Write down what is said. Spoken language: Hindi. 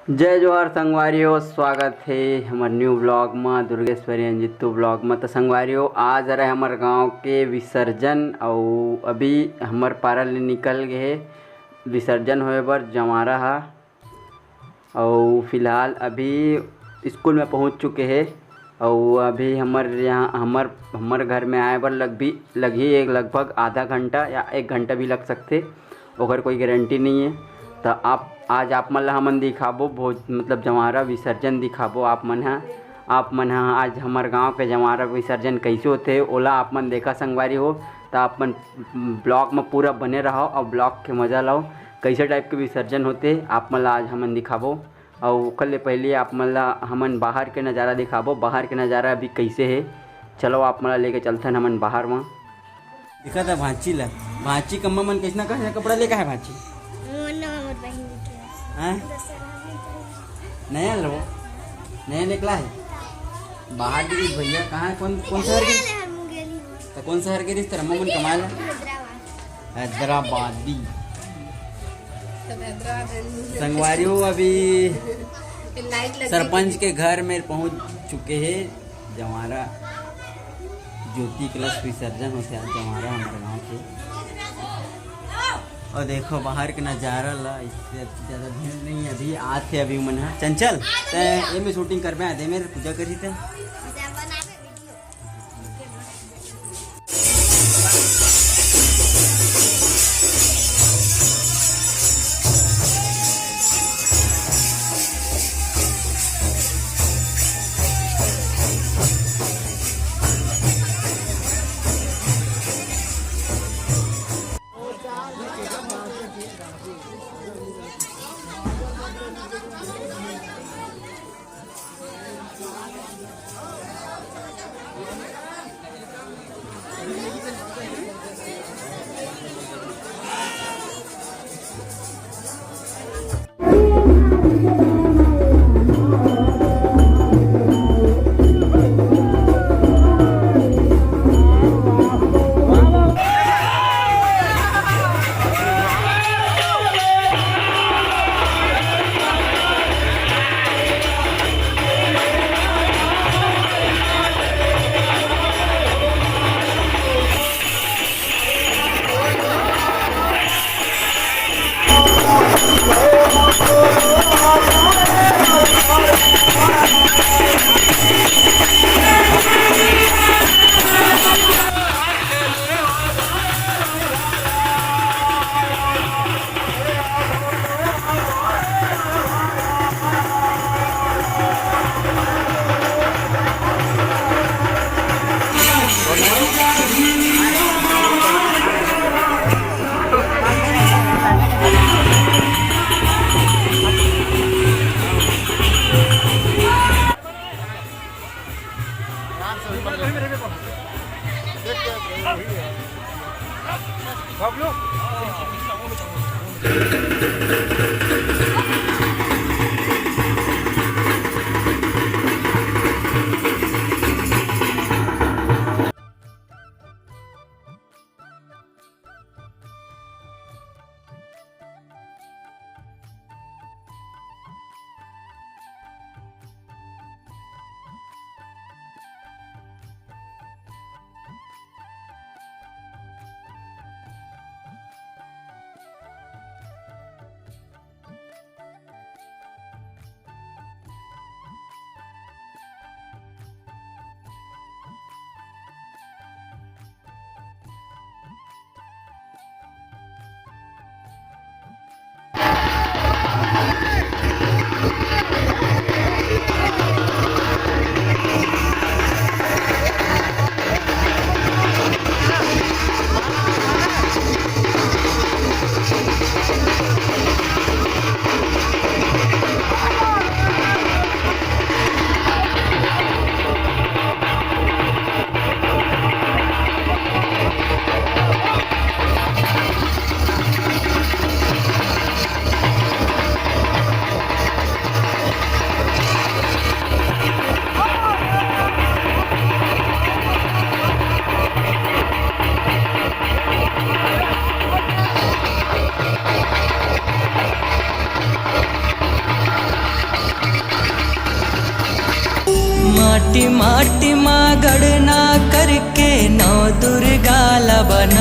जय जोहार संगवारियों, स्वागत है हमारे न्यू ब्लॉग में दुर्गेश्वरी अंजितू ब्लॉग में। तो संगवारियों आज रहे हमारे गांव के विसर्जन और अभी हमार पारा ले निकल गए विसर्जन होए बर जमारा हा। और फिलहाल अभी स्कूल में पहुंच चुके हैं और अभी हमार घर में आए बर लगी एक लगभग आधा घंटा या 1 घंटा भी लग सकते, ओकर कोई गारंटी नहीं है। तो आज आप मन ला हमन दिखाबो भोज मतलब जमारा विसर्जन दिखाबो आप मन आज हमार गांव के जमारा विसर्जन कैसे होते ओला आप मन देखा संगवारी हो। तो आप मन ब्लॉग में पूरा बने रहो और ब्लॉग के मज़ा लाओ कैसे टाइप के विसर्जन होते आप मन ला आज हमन दिखाबो। और ओकर ले पहले आप मन ला हमन बाहर के नज़ारा दिखाबो, बाहर के नज़ारा अभी कैसे है। चलो आप मन ला लेके चलथन हमन बाहर में। दिखा था भांची कम्मा मन कैसना कैसा कपड़ा लेके है भांची नया लो नया निकला है बाहर के भैया कहाँ कौन शहर के तो कौन शहर के रिश्ते रम्मा मन कमाल हैदराबादी संगवारियों अभी सरपंच के घर में पहुंच चुके हैं। जमारा ज्योति कलश विसर्जन होते आज जमारा हमारे गांव के। और देखो बाहर के नज़ारा ला, इससे ज़्यादा भीड़ नहीं है अभी आते अभी मन है चंचल ते ये में शूटिंग कर आते मेरे पूजा करी थे। माटी माटी माँ गणना करके नौ दुर्गा ला बना